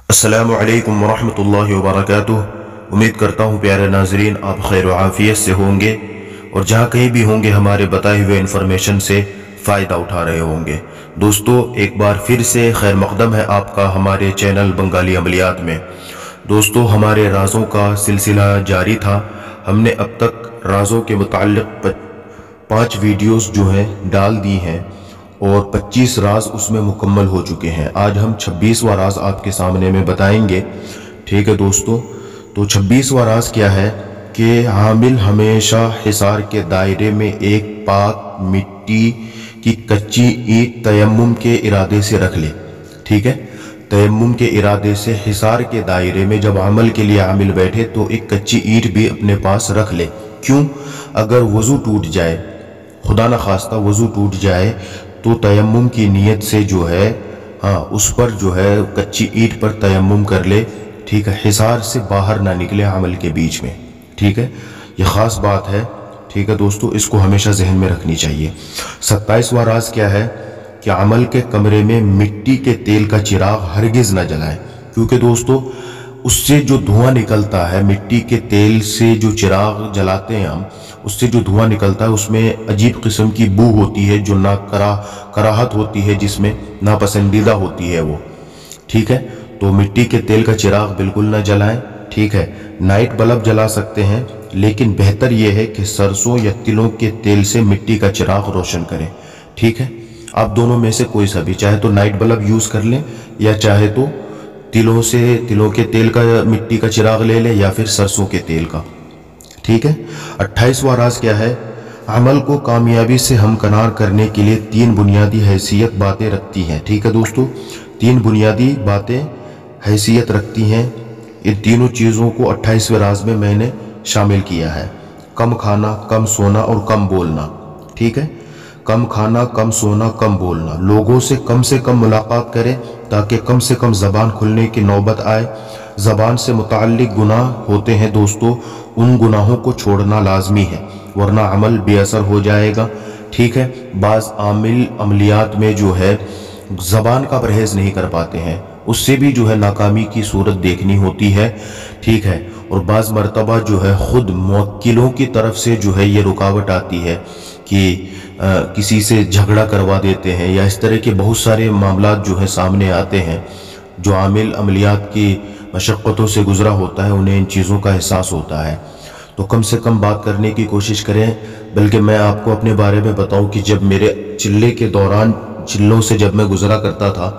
السلام علیکم ورحمۃ اللہ وبرکاتہ۔ امید کرتا ہوں پیارے ناظرین آپ خیر و عافیت سے ہوں گے اور جہاں کہیں بھی ہوں گے ہمارے بتائے ہوئے انفارمیشن سے فائدہ اٹھا رہے ہوں گے۔ دوستو ایک بار پھر سے خیر مقدم ہے آپ کا ہمارے چینل بنگالی عملیات میں۔ دوستو ہمارے رازوں کا سلسلہ جاری تھا۔ ہم نے اب تک رازوں کے متعلق 5 ویڈیوز جو ہیں ڈال دی ہیں اور 25 راز اس میں مکمل ہو چکے ہیں۔ آج ہم 26واں راز آپ کے سامنے میں بتائیں گے، ٹھیک ہے دوستو۔ تو 26واں راز کیا ہے کہ حامل ہمیشہ حصار کے دائرے میں ایک پاک مٹی کی کچی اینٹ تیمم کے ارادے سے رکھ لے، ٹھیک ہے۔ تیمم کے ارادے سے حصار کے دائرے میں جب عمل کے لیے عامل بیٹھے تو ایک کچی اینٹ بھی اپنے پاس رکھ لے۔ کیوں؟ اگر وضو ٹوٹ جائے، خدا نخواستہ وضو ٹوٹ جائے تو تیمم کی نیت سے جو ہے اس پر جو ہے کچی اینٹ پر تیمم کر لے، ٹھیک ہے، حصار سے باہر نہ نکلے عمل کے بیچ میں، ٹھیک ہے۔ یہ خاص بات ہے، ٹھیک ہے دوستو، اس کو ہمیشہ ذہن میں رکھنی چاہیے۔ 27واں راز کیا ہے کہ عمل کے کمرے میں مٹی کے تیل کا چراغ ہرگز نہ جلائیں، کیونکہ دوستو اس سے جو دھواں نکلتا ہے، مٹی کے تیل سے جو چراغ جلاتے ہیں ہم، اس سے جو دھواں نکلتا ہے اس میں عجیب قسم کی بو ہوتی ہے جو کراہت ہوتی ہے، جس میں ناپسندیدہ ہوتی ہے وہ، ٹھیک ہے۔ تو مٹی کے تیل کا چراغ بالکل نہ جلائیں، ٹھیک ہے۔ نائٹ بلب جلا سکتے ہیں، لیکن بہتر یہ ہے کہ سرسوں یا تلوں کے تیل سے مٹی کا چراغ روشن کریں، ٹھیک ہے۔ آپ دونوں میں سے کوئی سا بھی، چاہے تو نائٹ بلب یوز کر لیں یا چاہے تو تلوں کے تیل کا مٹی کا چراغ لے لیں یا پھر سرسوں کے تیل کا، ٹھیک ہے۔ 28واں راز کیا ہے؟ عمل کو کامیابی سے ہمکنار کرنے کے لیے 3 بنیادی حیثیت باتیں رکھتی ہیں، ٹھیک ہے دوستو۔ 3 بنیادی باتیں حیثیت رکھتی ہیں۔ ان تینوں چیزوں کو 28ویں راز میں میں نے شامل کیا ہے۔ کم کھانا، کم سونا اور کم بولنا، ٹھیک ہے۔ کم کھانا، کم سونا، کم بولنا۔ لوگوں سے کم ملاقات کریں تاکہ کم سے کم زبان کھلنے کی نوبت آئے۔ زبان سے متعلق گناہ ہوتے ہیں دوستو، ان گناہوں کو چھوڑنا لازمی ہے ورنہ عمل بے اثر ہو جائے گا، ٹھیک ہے۔ بعض عامل عملیات میں جو ہے زبان کا پرہیز نہیں کر پاتے ہیں، اس سے بھی جو ہے ناکامی کی صورت دیکھنی ہوتی ہے، ٹھیک ہے۔ اور بعض مرتبہ جو ہے خود موکلوں کی طرف سے جو ہے یہ رکاوٹ آتی ہے کہ کسی سے جھگڑا کروا دیتے ہیں یا اس طرح کے بہت سارے معاملات جو ہے سامنے آتے ہیں۔ جو عامل عملیات کی مشقتوں سے گزرا ہوتا ہے انہیں ان چیزوں کا احساس ہوتا ہے، تو کم سے کم بات کرنے کی کوشش کریں۔ بلکہ میں آپ کو اپنے بارے میں بتاؤں کہ جب میرے چلے کے دوران چلوں سے جب میں گزرا کرتا تھا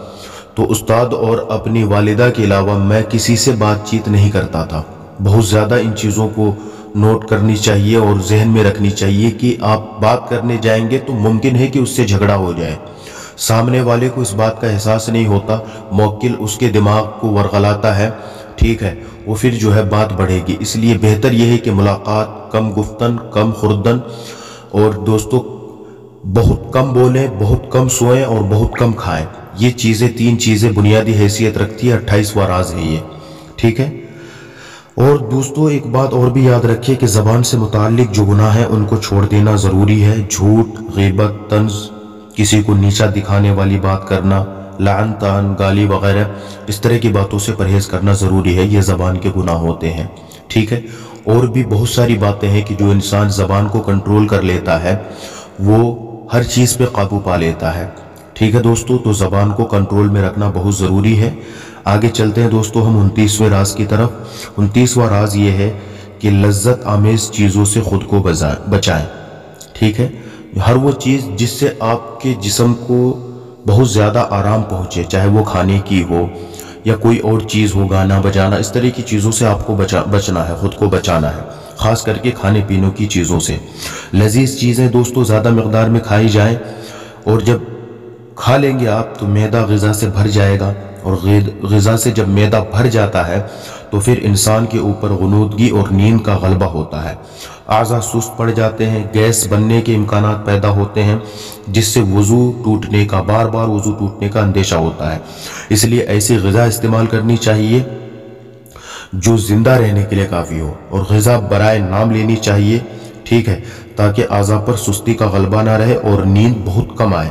تو استاد اور اپنی والدہ کے علاوہ میں کسی سے بات چیت نہیں کرتا تھا۔ بہت زیادہ ان چیزوں کو نوٹ کرنی چاہیے اور ذہن میں رکھنی چاہیے کہ آپ بات کرنے جائیں گے تو ممکن ہے کہ اس سے جھگڑا ہو جائے۔ سامنے والے کو اس بات کا احساس نہیں ہوتا، موکل اس کے دماغ کو ورغلاتا ہے، ٹھیک ہے، وہ پھر جو ہے بات بڑھے گی۔ اس لیے بہتر یہ ہے کہ ملاقات کم گفتن، کم خوردن، اور دوستو بہت کم بولیں، بہت کم سوئیں اور بہت کم کھائیں۔ یہ 3 چیزیں بنیادی حیثیت رکھتی ہے۔ 28واں راز ہے یہ، ٹھیک ہے۔ اور دوستو ایک بات اور بھی یاد رکھیے کہ زبان سے متعلق جو گناہ ہیں ان کو چھوڑ دینا ضروری ہے۔ جھوٹ، غیبت، طنز، کسی کو نیچا دکھانے والی بات کرنا، لعن طعن، گالی وغیرہ، اس طرح کی باتوں سے پرہیز کرنا ضروری ہے۔ یہ زبان کے گناہ ہوتے ہیں، ٹھیک ہے۔ اور بھی بہت ساری باتیں ہیں کہ جو انسان زبان کو کنٹرول کر لیتا ہے وہ ہر چیز پہ قابو پا لیتا ہے، ٹھیک ہے دوستو۔ تو زبان کو کنٹرول میں رکھنا بہت ضروری ہے۔ آگے چلتے ہیں دوستو ہم 29ویں راز کی طرف۔ 29واں راز یہ ہے کہ لذت آمیز چیزوں سے خود کو بچائیں، ٹھیک ہے۔ ہر وہ چیز جس سے آپ کے جسم کو بہت زیادہ آرام پہنچے، چاہے وہ کھانے کی ہو یا کوئی اور چیز ہو، گانا بجانا، اس طرح کی چیزوں سے آپ کو بچنا ہے، خود کو بچانا ہے، خاص کر کے کھانے پینے کی چیزوں سے۔ لذیذ چیزیں دوستو زیادہ مقدار میں کھائی جائیں، اور جب کھا لیں گے آپ تو معدہ غذا سے بھر جائے گا، اور غذا سے جب معدہ بھر جاتا ہے تو پھر انسان کے اوپر غنودگی اور نیند کا غلبہ ہوتا ہے، اعضاء سست پڑ جاتے ہیں، گیس بننے کے امکانات پیدا ہوتے ہیں، جس سے وضو ٹوٹنے کا، بار بار وضو ٹوٹنے کا اندیشہ ہوتا ہے۔ اس لیے ایسی غذا استعمال کرنی چاہیے جو زندہ رہنے کے لیے کافی ہو، اور غذا برائے نام لینی چاہیے، ٹھیک ہے، تاکہ اعضاء پر سستی کا غلبہ نہ رہے اور نیند بہت کم آئے۔